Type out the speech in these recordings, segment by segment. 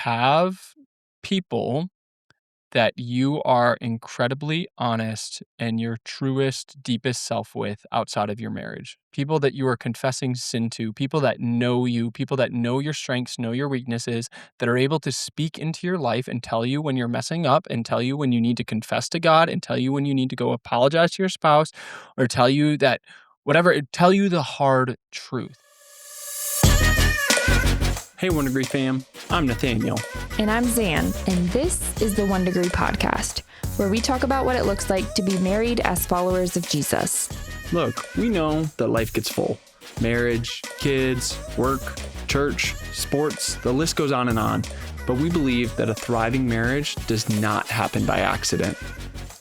have people that you are incredibly honest and your truest, deepest self with outside of your marriage. People that you are confessing sin to, people that know you, people that know your strengths, know your weaknesses, that are able to speak into your life and tell you when you're messing up and tell you when you need to confess to God and tell you when you need to go apologize to your spouse or tell you that whatever, tell you the hard truth. Hey, 1 Degree fam, I'm Nathaniel. And I'm Zan, and this is the 1 Degree Podcast, where we talk about what it looks like to be married as followers of Jesus. Look, we know that life gets full. Marriage, kids, work, church, sports, the list goes on and on. But we believe that a thriving marriage does not happen by accident.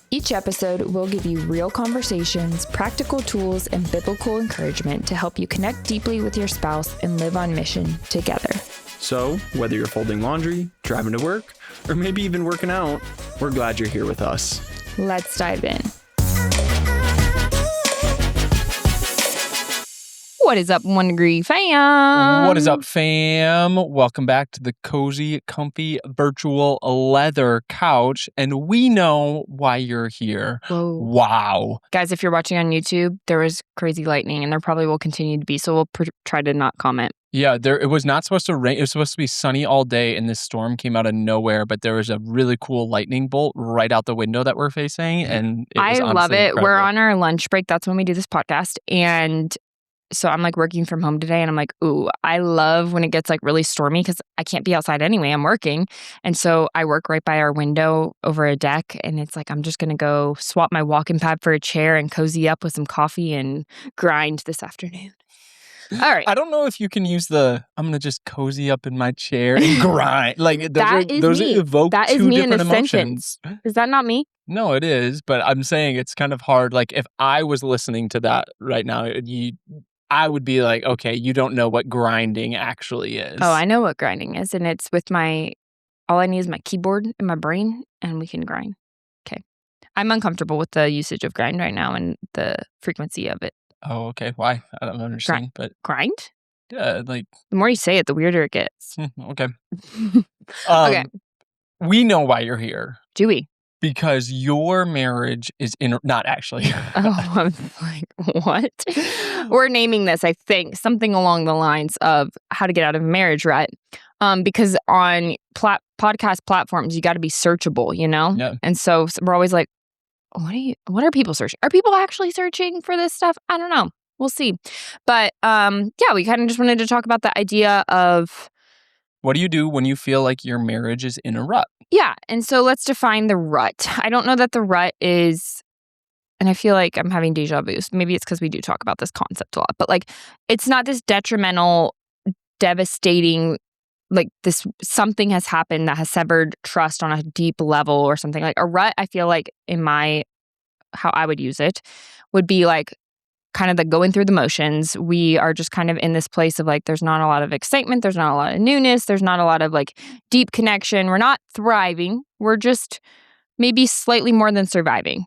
Each episode will give you real conversations, practical tools, and biblical encouragement to help you connect deeply with your spouse and live on mission together. So, whether you're folding laundry, driving to work, or maybe even working out, we're glad you're here with us. Let's dive in. What is up, 1 Degree fam? What is up, fam? Welcome back to the cozy, comfy, virtual leather couch, and we know why you're here. Whoa. Wow. Guys, if you're watching on YouTube, there was crazy lightning, and there probably will continue to be, so we'll try to not comment. Yeah, it was not supposed to rain. It was supposed to be sunny all day, and this storm came out of nowhere, but there was a really cool lightning bolt right out the window that we're facing, and it was I love it. incredible. We're on our lunch break. That's when we do this podcast, and so I'm like working from home today, and I'm like, ooh, I love when it gets like really stormy because I can't be outside anyway. I'm working. And so I work right by our window over a deck, and it's like I'm just going to go swap my walking pad for a chair and cozy up with some coffee and grind this afternoon. All right. I don't know if you can use I'm going to just cozy up in my chair and grind. Like those evoke that is two me in different a emotions. sentence. Is that not me? No, it is, but I'm saying it's kind of hard. Like if I was listening to that right now, I would be like, okay, you don't know what grinding actually is. Oh, I know what grinding is, and it's with all I need is my keyboard and my brain, and we can grind. Okay. I'm uncomfortable with the usage of grind right now and the frequency of it. Oh, okay. Why? I don't understand, but... Grind? Yeah, like... The more you say it, the weirder it gets. Okay. Okay. We know why you're here. Do we? Because your marriage is not actually. Oh, I was like, what? We're naming this, I think, something along the lines of how to get out of a marriage rut. Because on podcast platforms, you got to be searchable, you know? Yeah. And so we're always like, what are people searching? Are people actually searching for this stuff? I don't know. We'll see. But yeah, we kind of just wanted to talk about the idea of what do you do when you feel like your marriage is in a rut? Yeah. And so let's define the rut. I don't know that the rut is, and I feel like I'm having deja vu. Maybe it's because we do talk about this concept a lot, but like it's not this detrimental, devastating, like this something has happened that has severed trust on a deep level or something. Like a rut, I feel like how I would use it would be like kind of the going through the motions. We are just kind of in this place of like, there's not a lot of excitement. There's not a lot of newness. There's not a lot of like deep connection. We're not thriving. We're just maybe slightly more than surviving.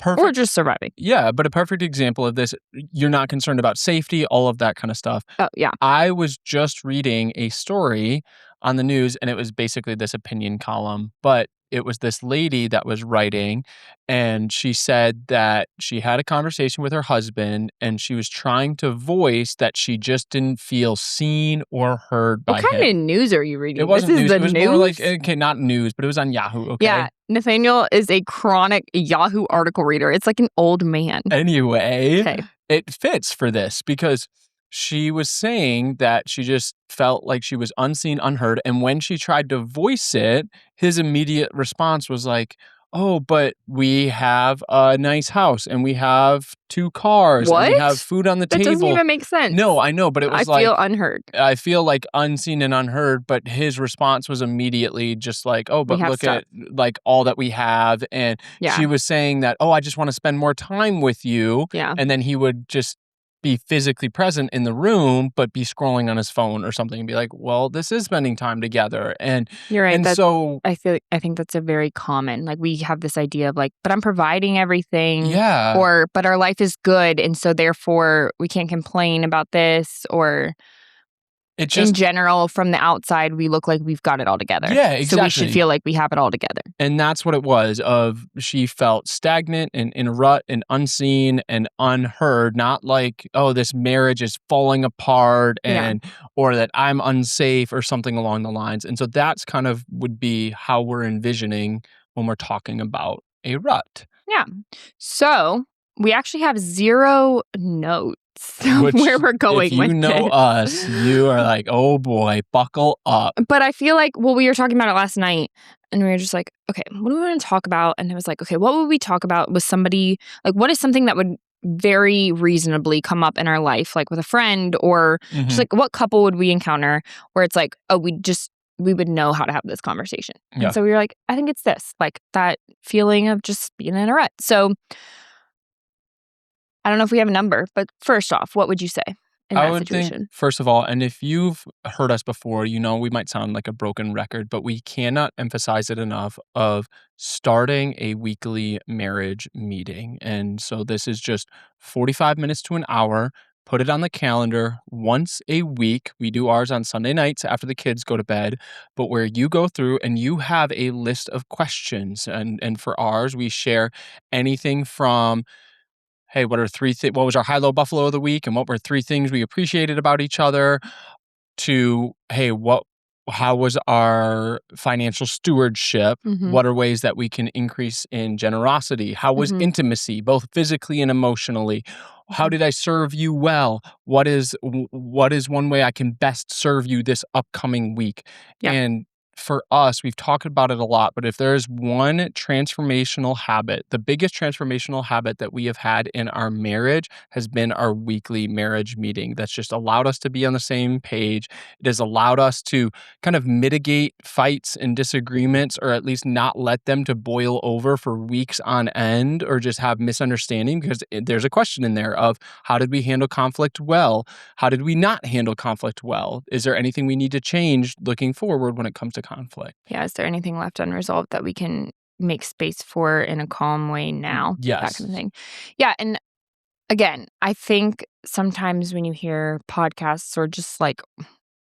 Or just surviving. Yeah, but a perfect example of this, you're not concerned about safety, all of that kind of stuff. Oh, yeah. I was just reading a story on the news, and it was basically this opinion column, but it was this lady that was writing, and she said that she had a conversation with her husband, and she was trying to voice that she just didn't feel seen or heard by him. What kind of news are you reading? It wasn't news. It was news? more like, okay, not news, but it was on Yahoo, okay? Yeah, Nathaniel is a chronic Yahoo article reader. It's like an old man. Anyway, okay. It fits for this because she was saying that she just felt like she was unseen, unheard. And when she tried to voice it, his immediate response was like, oh, but we have a nice house and we have 2 cars and we have food on the table. That doesn't even make sense. No, I know, but it was I feel unheard. I feel like unseen and unheard, but his response was immediately just like, oh, but look at like all that we have. And she was saying that, oh, I just want to spend more time with you. Yeah. And then he would just be physically present in the room, but be scrolling on his phone or something and be like, well, this is spending time together. And you're right. And so I think that's a very common, like we have this idea of like, but I'm providing everything. Yeah. But our life is good. And so therefore we can't complain about this It in just general, from the outside, we look like we've got it all together. Yeah, So we should exactly. feel like we have it all together. And that's what it was of she felt stagnant and in a rut and unseen and unheard, not like, oh, this marriage is falling apart Yeah. and or that I'm unsafe or something along the lines. And so that's kind of would be how we're envisioning when we're talking about a rut. Yeah. So we actually have 0 notes of Which where we're if going you with know this. us, you are like, oh boy, buckle up. But I feel like, well, we were talking about it last night and we were just like, okay, what do we want to talk about? And it was like, okay, what would we talk about with somebody? Like, what is something that would very reasonably come up in our life, like with a friend or just Mhm. like what couple would we encounter where it's like, oh, we would know how to have this conversation. Yeah. And so we were like, I think it's this, like that feeling of just being in a rut. So I don't know if we have a number, but first off, what would you say in I that would think, situation? first of all, and if you've heard us before, you know we might sound like a broken record, but we cannot emphasize it enough of starting a weekly marriage meeting. And so this is just 45 minutes to an hour. Put it on the calendar once a week. We do ours on Sunday nights after the kids go to bed, but where you go through and you have a list of questions. And for ours, we share anything from hey, what was our high low buffalo of the week and what were 3 things we appreciated about each other to, hey, how was our financial stewardship? Mhm. What are ways that we can increase in generosity? How was Mhm. intimacy, both physically and emotionally? How Mhm. did I serve you well? What is one way I can best serve you this upcoming week? Yeah. And for us, we've talked about it a lot, but if there's one transformational habit, the biggest transformational habit that we have had in our marriage has been our weekly marriage meeting. That's just allowed us to be on the same page. It has allowed us to kind of mitigate fights and disagreements, or at least not let them to boil over for weeks on end, or just have misunderstanding because there's a question in there of how did we handle conflict well? How did we not handle conflict well? Is there anything we need to change looking forward when it comes to conflict? Yeah, is there anything left unresolved that we can make space for in a calm way now? That kind of Yes. thing. Yeah, and again, I think sometimes when you hear podcasts or just like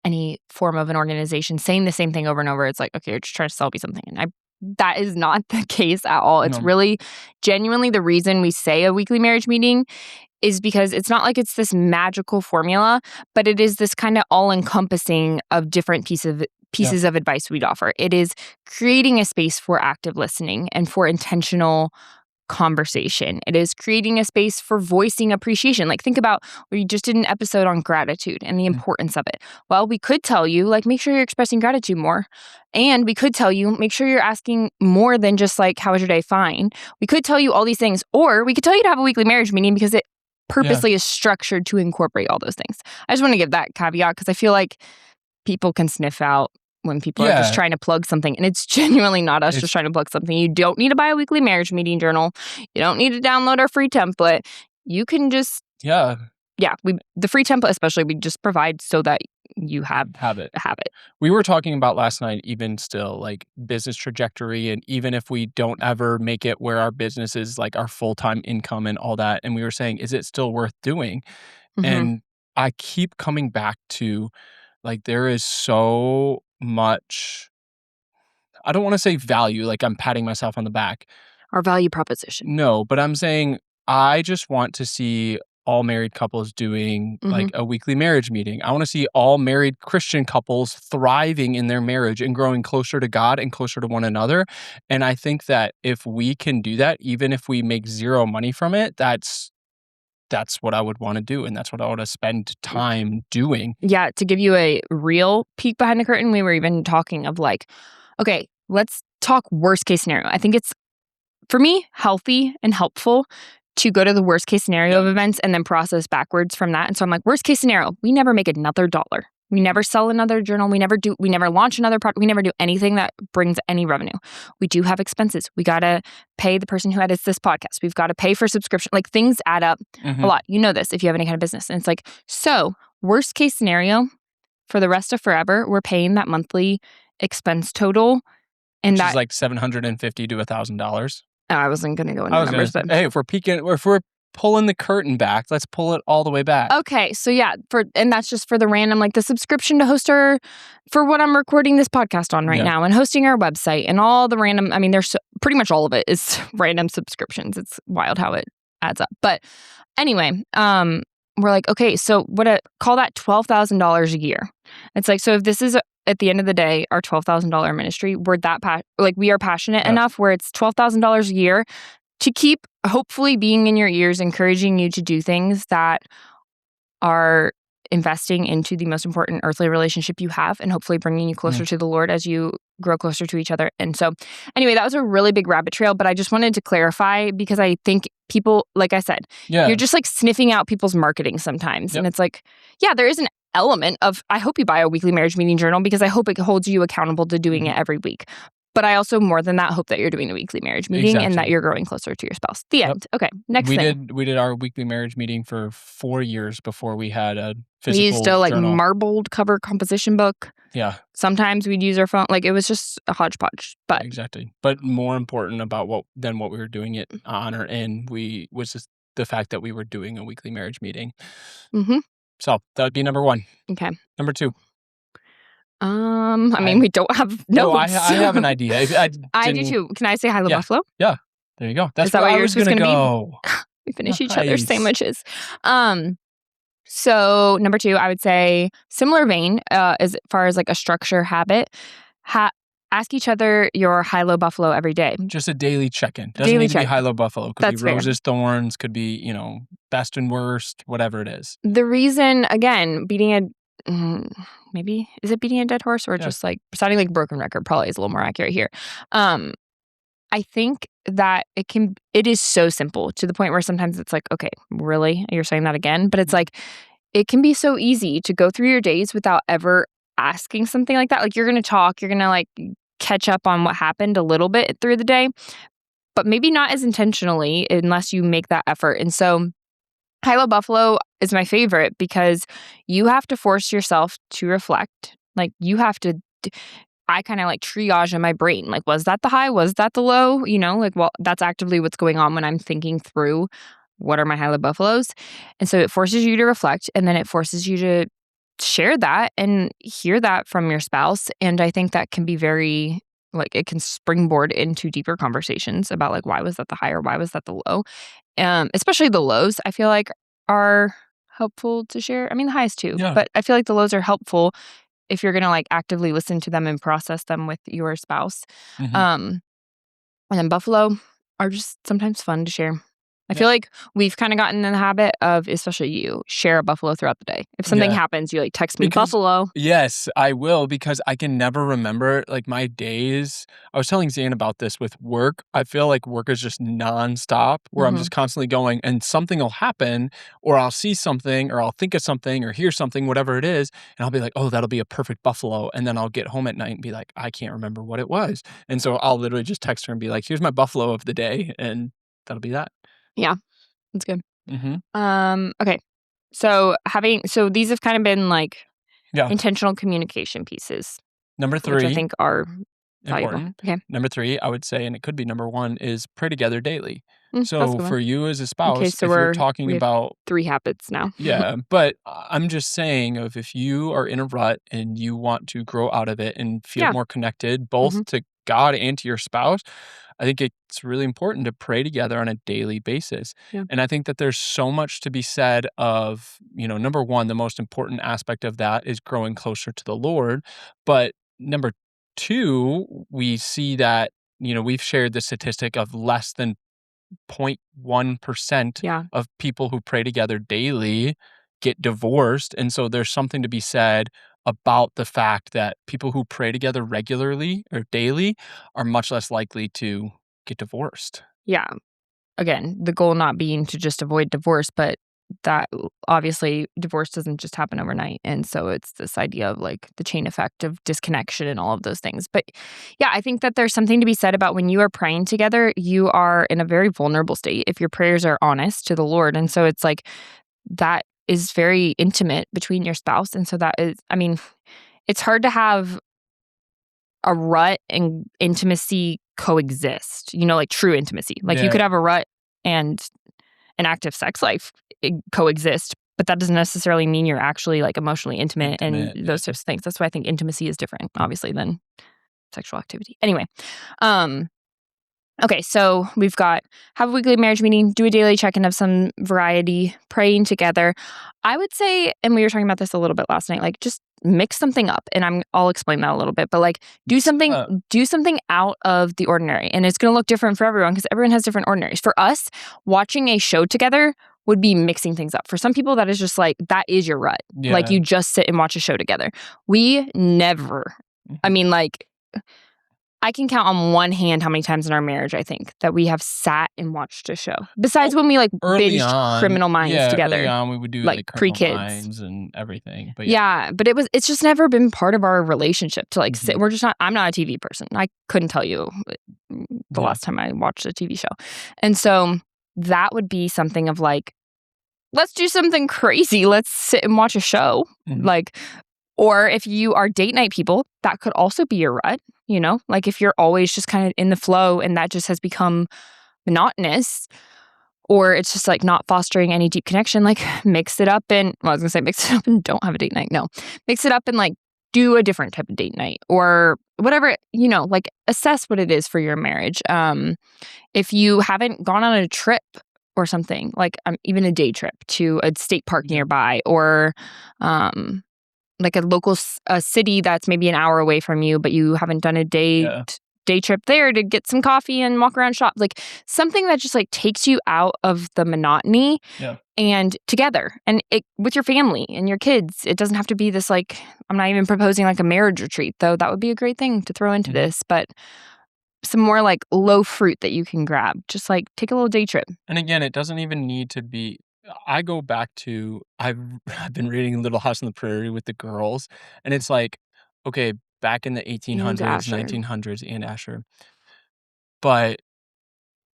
any form of an organization saying the same thing over and over, it's like, okay, you're just trying to sell me something. And that is not the case at all. It's No. really genuinely the reason we say a weekly marriage meeting is because it's not like it's this magical formula, but it is this kind of all-encompassing of different Yeah. pieces of advice we'd offer. It is creating a space for active listening and for intentional conversation. It is creating a space for voicing appreciation. Like think about we just did an episode on gratitude and the Mm. importance of it. Well, we could tell you like make sure you're expressing gratitude more. And we could tell you make sure you're asking more than just like how was your day? Fine. We could tell you all these things or we could tell you to have a weekly marriage meeting because it Yeah. purposely is structured to incorporate all those things. I just want to give that caveat because I feel like people can sniff out when people are just Yeah. trying to plug something. And it's genuinely not us just It's trying to plug something. You don't need to buy a weekly marriage meeting journal. You don't need to download our free template. You can just, yeah. the free template especially, we just provide so that you have Have it. it. We were talking about last night, even still, like business trajectory, and even if we don't ever make it where our business is like our full time income and all that. And we were saying, is it still worth doing? Mm-hmm. And I keep coming back to like, there is so much, I don't want to say value, like I'm patting myself on the back. Our value proposition. No, but I'm saying I just want to see all married couples doing Mm-hmm. like a weekly marriage meeting. I want to see all married Christian couples thriving in their marriage and growing closer to God and closer to one another. And I think that if we can do that, even if we make zero money from it, that's what I would want to do and that's what I want to spend time doing. Yeah, to give you a real peek behind the curtain, we were even talking of like, okay, let's talk worst case scenario. I think it's for me, healthy and helpful to go to the worst case scenario Yeah. of events and then process backwards from that. And so I'm like, worst case scenario, we never make another dollar. We never sell another journal. We never launch another product. We never do anything that brings any revenue. We do have expenses. We got to pay the person who edits this podcast. We've got to pay for subscription. Like things add up a Mhm. lot. You know this if you have any kind of business. And it's like, so worst case scenario for the rest of forever, we're paying that monthly expense total. And Which that is like $750 to $1,000. I wasn't going to go into I the was gonna numbers, say, but hey, if we're pulling the curtain back. Let's pull it all the way back. Okay, so yeah, and that's just for the random, like the subscription to host for what I'm recording this podcast on right now and hosting our website and all the random, I mean, there's pretty much all of it is random subscriptions. It's wild how it adds up. But anyway, we're like, okay, so call that $12,000 a year. It's like, so if this is at the end of the day, our $12,000 ministry, we are passionate enough where it's $12,000 a year to keep hopefully being in your ears, encouraging you to do things that are investing into the most important earthly relationship you have and hopefully bringing you closer to the Lord as you grow closer to each other. And so anyway, that was a really big rabbit trail, but I just wanted to clarify because I think people, like I said, you're just like sniffing out people's marketing sometimes. And it's like, yeah, there is an element of, I hope you buy a weekly marriage meeting journal because I hope it holds you accountable to doing it every week. But I also, more than that, hope that you're doing a weekly marriage meeting and that you're growing closer to your spouse. The end. Okay, next thing. We did our weekly marriage meeting for 4 years before we had a physical We used a journal. marbled cover composition book. Yeah. Sometimes we'd use our phone. Like it was just a hodgepodge. But exactly. But more important about what we were doing it on or in, was just the fact that we were doing a weekly marriage meeting. Mm-hmm. So that would be number 1. Okay. Number 2. I mean, we don't have notes. No, I have an idea. I do too. Can I say Hilo Buffalo? Yeah. There you go. That's Is that where I yours was going to gonna go. be? We finish each other's sandwiches. So number 2, I would say similar vein as far as like a structure habit. Ask each other your high-low buffalo every day. Just a daily check-in. Doesn't need to be high-low buffalo. Could be roses, thorns, could be, best and worst, whatever it is. The reason, again, maybe, is it beating a dead horse or just like sounding like a broken record probably is a little more accurate here. I think that it is so simple to the point where sometimes it's like, okay, really? You're saying that again? But it's like, it can be so easy to go through your days without ever asking something like that. Like you're going to talk, you're going to like catch up on what happened a little bit through the day, but maybe not as intentionally unless you make that effort. And so Hilo Buffalo is my favorite because you have to force yourself to reflect. Like you have to, I kind of like triage in my brain. Like, was that the high? Was that the low? Well, that's actively what's going on when I'm thinking through what are my Hilo Buffaloes. And so it forces you to reflect and then it forces you to share that and hear that from your spouse. And I think that can be very, like, it can springboard into deeper conversations about like, why was that the high or why was that the low? Especially the lows, I feel like are helpful to share. I mean, the highs too, but I feel like the lows are helpful if you're going to like actively listen to them and process them with your spouse. And then buffalo are just sometimes fun to share. I feel like we've kind of gotten in the habit of, especially you, share a buffalo throughout the day. If something happens, you like text me buffalo. Yes, I will, because I can never remember like my days. I was telling Zane about this with work. I feel like work is just nonstop where I'm just constantly going and something will happen or I'll see something or I'll think of something or hear something, whatever it is. And I'll be like, oh, that'll be a perfect buffalo. And then I'll get home at night and be like, I can't remember what it was. And so I'll literally just text her and be like, here's my buffalo of the day. And that'll be that. Yeah, that's good. Okay. So these have kind of been like intentional communication pieces. Number 3, which I think are valuable. important. Okay. Number 3, I would say, and it could be number 1, is pray together daily. So for you as a spouse, okay, so if you're talking about 3 habits now. but I'm just saying if you are in a rut and you want to grow out of it and feel more connected, both to God and to your spouse, I think it's really important to pray together on a daily basis. And I think that there's so much to be said of, number 1, the most important aspect of that is growing closer to the Lord. But number 2, we see that, we've shared the statistic of less than 0.1% of people who pray together daily get divorced. And so there's something to be said about the fact that people who pray together regularly or daily are much less likely to get divorced. Yeah. Again, the goal not being to just avoid divorce, but that obviously divorce doesn't just happen overnight. And so it's this idea of like the chain effect of disconnection and all of those things. But yeah, I think that there's something to be said about when you are praying together, you are in a very vulnerable state if your prayers are honest to the Lord. And so it's like that is very intimate between your spouse. And so that is, I mean, it's hard to have a rut and intimacy coexist, like true intimacy. Like you could have a rut and an active sex life coexist, but that doesn't necessarily mean you're actually like emotionally intimate and Yeah. those types of things. That's why I think intimacy is different, obviously, than sexual activity. Anyway, um, okay, so we've got have a weekly marriage meeting, do a daily check-in of some variety, praying together. I would say, and we were talking about this a little bit last night, like just mix something up, and I'll explain that a little bit, but like do something Uh, out of the ordinary, and it's going to look different for everyone because everyone has different ordinaries. For us, watching a show together would be mixing things up. For some people, that is just like that is your rut. Like yeah. you just sit and watch a show together. We never. I Mhm. mean, like I can count on one hand how many times in our marriage I think that we have sat and watched a show. Besides Well, when we like early binged on, Criminal Minds yeah, early together, on, we would do, like like, Criminal pre-kids. Minds and everything, but yeah. Yeah, but it's just never been part of our relationship to like sit. Mhm. We're just not. I'm not a TV person. I couldn't tell you the Yeah. last time I watched a TV show, and so that would be something of like, let's do something crazy. Let's sit and watch a show, Mhm. like. Or if you are date night people, that could also be your rut, you know? Like if you're always just kind of in the flow and that just has become monotonous, or it's just like not fostering any deep connection, like mix it up and, well, I was gonna say mix it up and don't have a date night. No, mix it up and like do a different type of date night or whatever, you know, like assess what it is for your marriage. If you haven't gone on a trip or something, like even a day trip to a state park Yeah. nearby or, like a local a city that's maybe an hour away from you, but you haven't done a Yeah. day trip there to get some coffee and walk around shop. Like something that just like takes you out of the monotony Yeah. and together and it with your family and your kids. It doesn't have to be this like I'm not even proposing like a marriage retreat, though that would be a great thing to throw into Mhm. this, but some more like low fruit that you can grab. Just like take a little day trip. And again, it doesn't even need to be I go back to I've been reading Little House on the Prairie with the girls, and it's like, okay, back in the And 1800s, Asher. 1900s, and Asher, but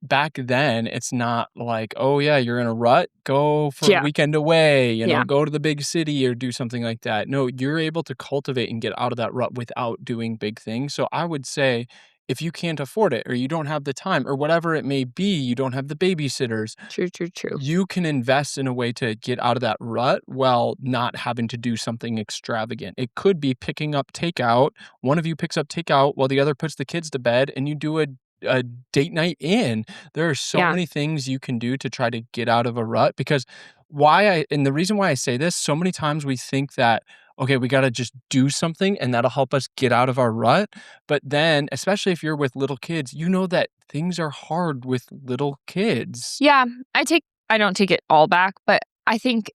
back then, it's not like, "Oh, yeah, you're in a rut? Go for a Yeah. weekend away, Yeah. go to the big city or do something like that." No, you're able to cultivate and get out of that rut without doing big things. So I would say if you can't afford it or you don't have the time or whatever it may be, you don't have the babysitters, True, true, true. you can invest in a way to get out of that rut while not having to do something extravagant. It could be picking up takeout. One of you picks up takeout while the other puts the kids to bed, and you do a date night in. There are so Yeah. many things you can do to try to get out of a rut because why I and the reason why I say this, so many times we think that, okay, we got to just do something and that'll help us get out of our rut. But then, especially if you're with little kids, you know that things are hard with little kids. Yeah. I don't take it all back, but I think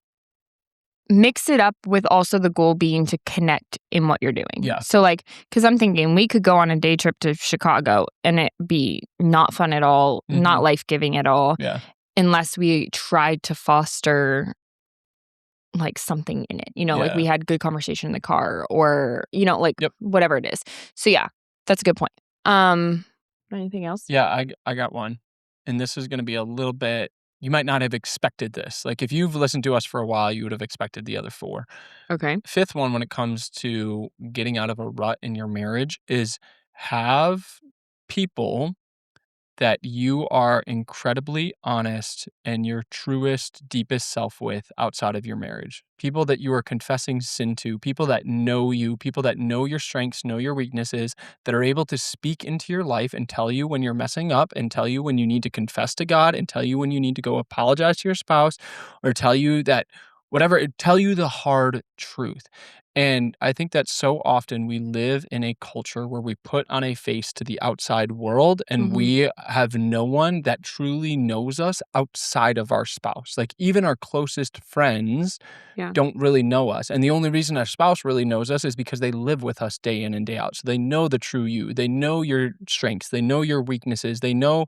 mix it up with also the goal being to connect in what you're doing. Yeah. So like, cause I'm thinking we could go on a day trip to Chicago and it be not fun at all, not Mhm. life-giving at all, Yeah. unless we tried to foster like something in it, you know, like we Yeah. had good conversation in the car or, you know, like Yep. whatever it is. So yeah, that's a good point. Um, anything else? Yeah, I got one. And this is gonna be a little bit you might not have expected this. Like, if you've listened to us for a while, you would have expected the other 4. Okay. Fifth one when it comes to getting out of a rut in your marriage is have people that you are incredibly honest and your truest, deepest self with outside of your marriage. People that you are confessing sin to, people that know you, people that know your strengths, know your weaknesses, that are able to speak into your life and tell you when you're messing up and tell you when you need to confess to God and tell you when you need to go apologize to your spouse or tell you that whatever, tell you the hard truth. And I think that so often we live in a culture where we put on a face to the outside world and Hmm. we have no one that truly knows us outside of our spouse. Like even our closest friends Yeah. don't really know us. And the only reason our spouse really knows us is because they live with us day in and day out. So they know the true you. They know your strengths. They know your weaknesses. They know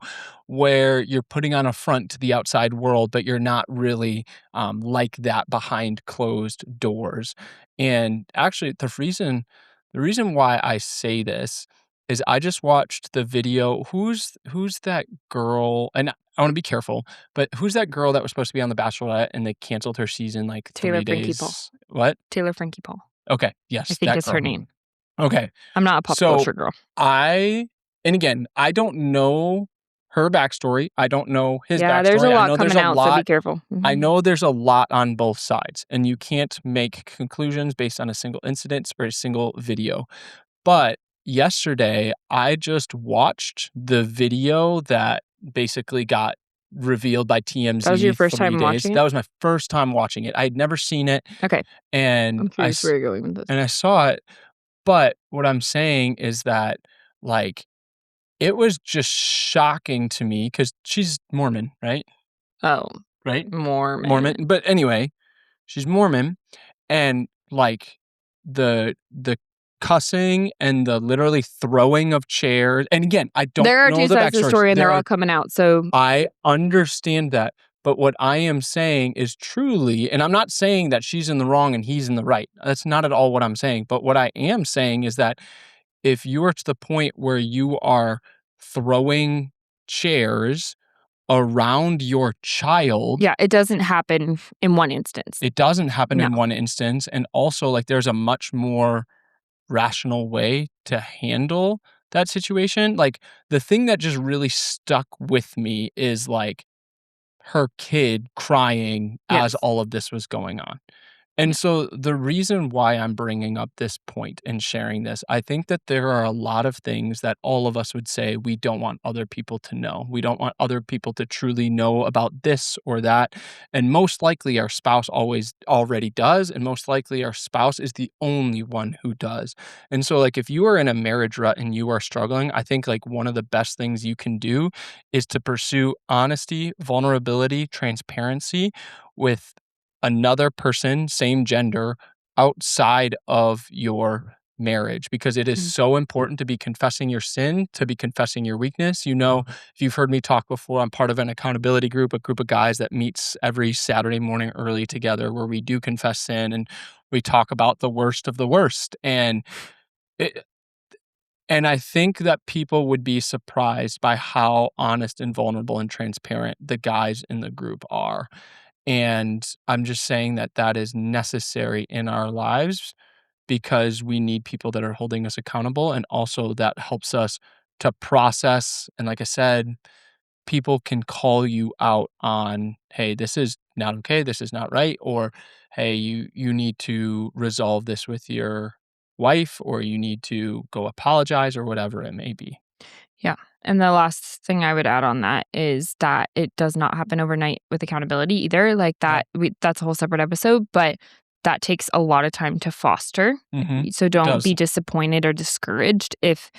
where you're putting on a front to the outside world, but you're not really like that behind closed doors. And actually, the reason why I say this is I just watched the video. Who's that girl? And I want to be careful, but who's that girl that was supposed to be on The Bachelorette and they canceled her season like Taylor 3 Frankie Paul. days? What? Taylor Frankie Paul. Okay, I yes, think that is her girl. name. Okay. I'm not a pop So culture girl. I and again, I don't know her backstory. I don't know his Yeah, there's a backstory. I lot know there's coming a out, so be lot. careful. I Mhm. know there's a lot on both sides, and you can't make conclusions based on a single incident or a single video. But yesterday, I just watched the video that basically got revealed by That was your TMZ first 3 time days. watching it? That was my first time watching it. I had never seen it, Okay. and I'm curious where you're going with this. I saw it, but what I'm saying is that, like, it was just shocking to me because she's Mormon, right? Oh, Right? Mormon, Mormon. but anyway, she's Mormon, and, like, the cussing and the literally throwing of chairs, and again, I don't There are know 2 the sides to the backstories. story, and There they're are all coming out, so I understand that, but what I am saying is truly, and I'm not saying that she's in the wrong and he's in the right. That's not at all what I'm saying, but what I am saying is that if you are to the point where you are throwing chairs around your child, yeah, it doesn't happen in one instance. it doesn't happen No. in one instance, and also, like, there's a much more rational way to handle that situation. Like, the thing that just really stuck with me is, like, her kid crying as Yes. all of this was going on. And Yeah. so the reason why I'm bringing up this point and sharing this, I think that there are a lot of things that all of us would say we don't want other people to know. We don't want other people to truly know about this or that. And most likely our spouse always already does. And most likely our spouse is the only one who does. And so, like, if you are in a marriage rut and you are struggling, I think, like, one of the best things you can do is to pursue honesty, vulnerability, transparency with another person, same gender, outside of your marriage, because it is Mm. so important to be confessing your sin, to be confessing your weakness. You know, if you've heard me talk before, I'm part of an accountability group, a group of guys that meets every Saturday morning early together where we do confess sin and we talk about the worst of the worst. It, and I think that people would be surprised by how honest and vulnerable and transparent the guys in the group are. And I'm just saying that that is necessary in our lives because we need people that are holding us accountable. And also that helps us to process. And like I said, people can call you out on, hey, this is not okay. This is not right. Or, hey, you need to resolve this with your wife, or you need to go apologize, or whatever it may be. Yeah. And the last thing I would add on that is that it does not happen overnight with accountability either. Like Yeah. that's a whole separate episode, but that takes a lot of time to foster. Mm-hmm. So It don't does. be disappointed or discouraged if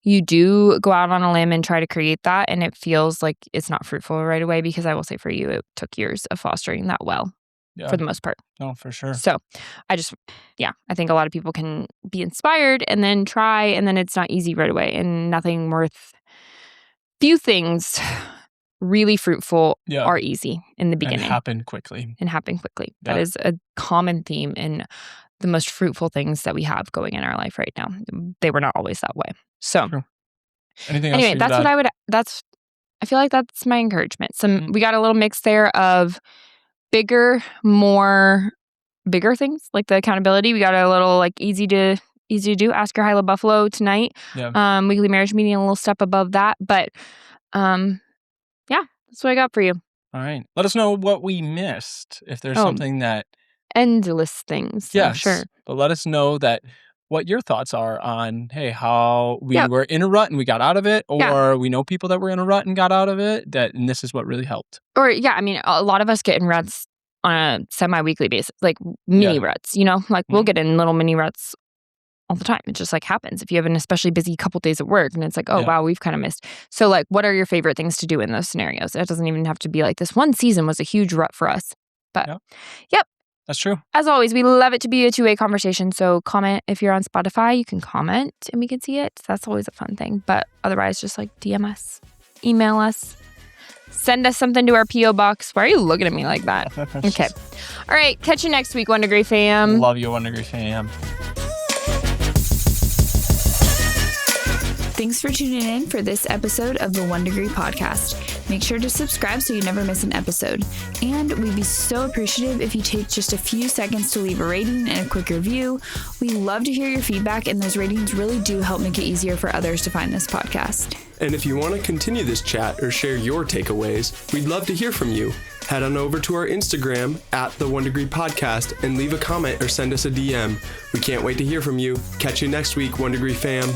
you do go out on a limb and try to create that and it feels like it's not fruitful right away, because I will say for you, it took years of fostering that well Yeah. for the most part. No, for sure. So I think a lot of people can be inspired and then try, and then it's not easy right away, and few things really fruitful Yeah. are easy in the And beginning happen quickly. and happen quickly. That Yeah. is a common theme in the most fruitful things that we have going in our life right now. They were not always that way. So True. Anything else anyway, you would add? I feel like that's my encouragement. Mm. We got a little mix there of bigger, bigger things like the accountability. We got a little like easy to do. Ask your Hilo Buffalo tonight. Yeah. Weekly marriage meeting, a little step above that. But that's what I got for you. All right. Let us know what we missed. If there's Oh, something that, endless things, I'm sure. yes, but let us know that what your thoughts are on, hey, how we Yep. were in a rut and we got out of it, Yeah. or we know people that were in a rut and got out of it, and this is what really helped. Or I mean, a lot of us get in ruts on a semi-weekly basis, like mini Yeah. ruts, like we'll Mhm. get in little mini ruts all the time. It just like happens if you have an especially busy couple days at work and it's like, oh Yeah. wow, we've kind of missed. So like, what are your favorite things to do in those scenarios? It doesn't even have to be like this one season was a huge rut for us. But Yep. Yep. That's true. As always, we love it to be a two-way conversation. So comment if you're on Spotify, you can comment and we can see it. That's always a fun thing. But otherwise, just like DM us, email us, send us something to our P.O. box. Why are you looking at me like that? Okay. All right. Catch you next week, One Degree fam. Love you, One Degree fam. Thanks for tuning in for this episode of the 1 Degree Podcast. Make sure to subscribe so you never miss an episode. And we'd be so appreciative if you take just a few seconds to leave a rating and a quick review. We love to hear your feedback, and those ratings really do help make it easier for others to find this podcast. And if you want to continue this chat or share your takeaways, we'd love to hear from you. Head on over to our Instagram at the 1 Degree Podcast and leave a comment or send us a DM. We can't wait to hear from you. Catch you next week, 1 Degree fam.